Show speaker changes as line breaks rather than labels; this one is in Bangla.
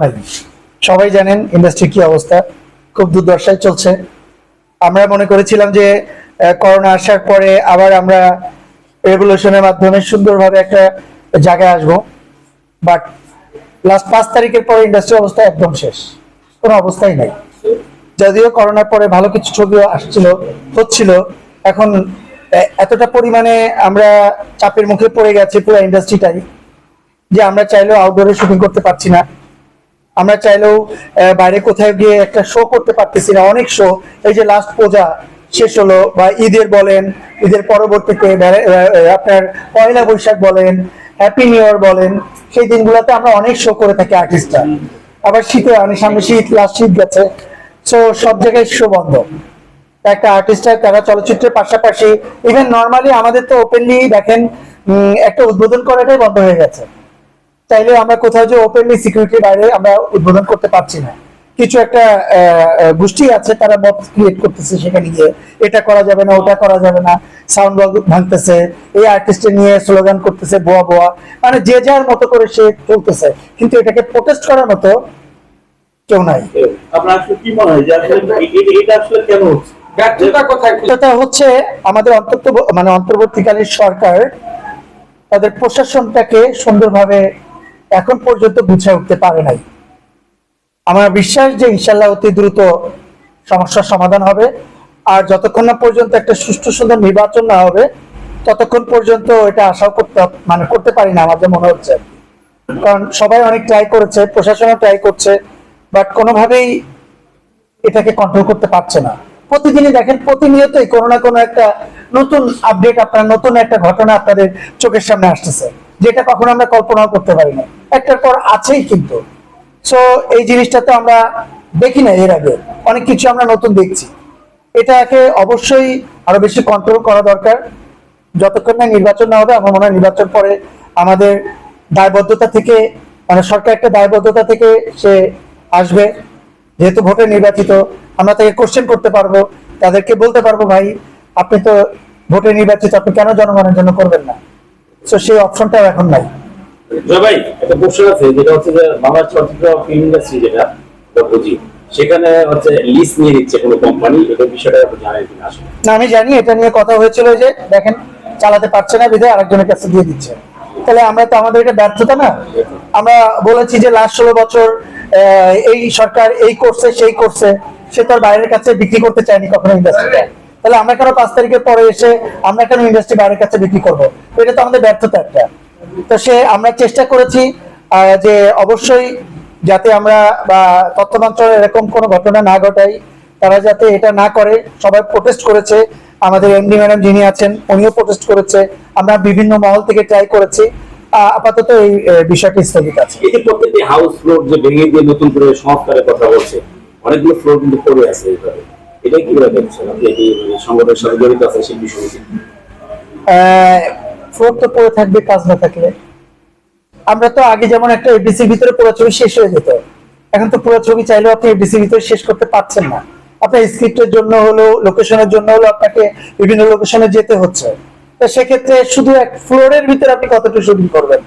নাই। সবাই জানেন ইন্ডাস্ট্রি কি অবস্থা, খুব দুর্দশায় চলছে। আমরা মনে করেছিলাম যে করোনা আসার পরে আবার আমরা রেগুলেশনের মাধ্যমে সুন্দরভাবে একটা জায়গায় আসবো, বাট লাস্ট 5 তারিখের পরে ইন্ডাস্ট্রি অবস্থা একদম শেষ, কোনো অবস্থাই নাই। যদিও করোনার পরে ভালো কিছু ছবিও হচ্ছিল, এখন এতটা পরিমাণে আমরা চাপের মুখে পড়ে গেছে পুরো ইন্ডাস্ট্রিটাই, যে আমরা চাইলেও আউটডোরে শুটিং করতে পারছি না, আমরা চাইলেও বাইরে কোথায় গিয়ে একটা শো করতে পারতেছি না। অনেক শো, এই যে লাস্ট পূজা শেষ হলো বা ঈদের বলেন, ঈদের পরবর্তীতে আপনার পয়লা বৈশাখ বলেন, হ্যাপি নিউ ইয়ার বলেন, সেই দিনগুলোতে আমরা অনেক শো করে থাকি আর্টিস্টরা। আবার শীতে সামনে শীত, লাস্ট শীত গেছে, সো সব জায়গায় শো বন্ধ। একটা আর্টিস্টরা তারা চলচ্চিত্রের পাশাপাশি ইভেন নর্মালি আমাদের তো ওপেনলি দেখেন একটা উদ্বোধন করাটাই বন্ধ হয়ে গেছে। চাইলে আমরা কোথাও যে ওপেনলি সিকিউরিটির বাইরে আমরা উদ্বোধন করতে পারছি না। কিছু একটা গোষ্ঠী আছে, তারা মত ক্রিয়েট করতেছে, সেখানে গিয়ে এটা করা যাবে না, ওটা করা যাবে না, সাউন্ড বক্স ভাঙতেছে, এই আর্টিস্টের নিয়ে স্লোগান করতেছে বোয়া বোয়া, মানে যে যার মতো করে সে চলতেছে, কিন্তু এটাকে প্রোটেস্ট করার মতো কেউ নাই।
আপনার কি মনে হয় যে এটা আসলে কেন হচ্ছে?
ব্যর্থতা হচ্ছে আমাদের অন্তর্বর্তীকালীন সরকার তাদের প্রশাসনটাকে সুন্দরভাবে এখন পর্যন্ত গুছিয়ে উঠতে পারে নাই। আমার বিশ্বাস যে ইনশাল্লাহ অতি দ্রুত সমস্যার সমাধান হবে, আর যতক্ষণ না পর্যন্ত একটা সুষ্ঠু সুন্দর নির্বাচন না হবে ততক্ষণ পর্যন্ত এটা আশাও করতে পারি না আমাদের মনে হচ্ছে। কারণ সবাই অনেক ট্রাই করেছে, প্রশাসনও ট্রাই করছে, বাট কোনোভাবেই এটাকে কন্ট্রোল করতে পারছে না। প্রতিদিনই দেখেন, প্রতিনিয়তই কোনো না কোনো একটা নতুন আপডেট, আপনার নতুন একটা ঘটনা আপনাদের চোখের সামনে আসতেছে, যেটা কখনো আমরা কল্পনাও করতে পারি না, একটার পর আছেই। কিন্তু সো এই জিনিসটা তো আমরা দেখি না, এর আগে অনেক কিছু আমরা নতুন দেখছি। এটাকে অবশ্যই আরো বেশি কন্ট্রোল করা দরকার যতক্ষণ না নির্বাচন না হবে। আমার মনে হয় নির্বাচন পরে আমাদের দায়বদ্ধতা থেকে, মানে সরকার একটা দায়বদ্ধতা থেকে সে আসবে, যেহেতু ভোটে নির্বাচিত, আমরা তাকে কোশ্চেন করতে পারবো, তাদেরকে বলতে পারবো ভাই আপনি তো ভোটে নির্বাচিত, আপনি কেন জনগণের জন্য করবেন না? তো সেই অপশনটাও এখন নাই।
ভাই একটা প্রশ্ন আছে, যেটা হচ্ছে যে বাংলা চলচ্চিত্র ফিল্ম ইন্ডাস্ট্রি যেটা বুঝি, সেখানে হচ্ছে লিস্ট নিয়ে দিচ্ছে কোনো কোম্পানি, এটা বিষয়টা আপনি জানেন কিনা? আসলে
না, আমি জানি, এটা নিয়ে কথা হয়েছিল যে দেখেন চালাতে পারছে না বিধায় আরেকজনের কাছে দিয়ে দিচ্ছে। তাহলে আমরা তো, আমাদের এটা ব্যর্থতা না? আমরা বলেছি যে লাস্ট 16 বছর এই সরকার এই করছে সেই করছে, সে তার বাইরের কাছে বিক্রি করতে চায়নি কখনো ইন্ডাস্ট্রিটা। তাহলে আমরা কেন 5 তারিখের পরে এসে আমরা কেন ইন্ডাস্ট্রি বাইরের কাছে বিক্রি করবো? এটা তো আমাদের ব্যর্থতা একটা। তো আমরা চেষ্টা করেছি যে অবশ্যই যাতে আমরা বা তথ্য মন্ত্রণালয় এরকম কোনো ঘটনা না ঘটাই, তারা যাতে এটা না করে। সবাই প্রোটেস্ট করেছে, আমাদের এমডি ম্যাডাম যিনি আছেন উনিও প্রোটেস্ট করেছে, আমরা বিভিন্ন মহল থেকে ট্রাই করেছি। আপাতত এই বিষয়টি স্থগিত আছে।
এই যে প্রত্যেকটি হাউস ফ্লোর যে ভেঙে দিয়ে নতুন করে সংস্কারের কথা বলছে, অনেকগুলো ফ্লোর কিন্তু পড়ে আছে এইভাবে, এটা কি করে দেখছেন আপনি? এই সংগঠনের সাথে জড়িত আছে সেই বিষয়টি।
ফ্লোর তো পড়ে থাকবে কাজ না থাকলে। আমরা তো আগে যেমন একটা এফডিসির ভিতরে পুরো ছবি শেষ হয়ে যেত, এখন তো পুরো ছবি চাইলেও আপনি এফডিসির ভিতরে শেষ করতে পারছেন না। আপনার স্ক্রিপ্টের জন্য হলো, লোকেশনের জন্য হলো, আপনাকে বিভিন্ন লোকেশনে যেতে হচ্ছে। তো সেক্ষেত্রে শুধু এক ফ্লোরের ভিতরে আপনি কতটুকু শুটিং করবেন?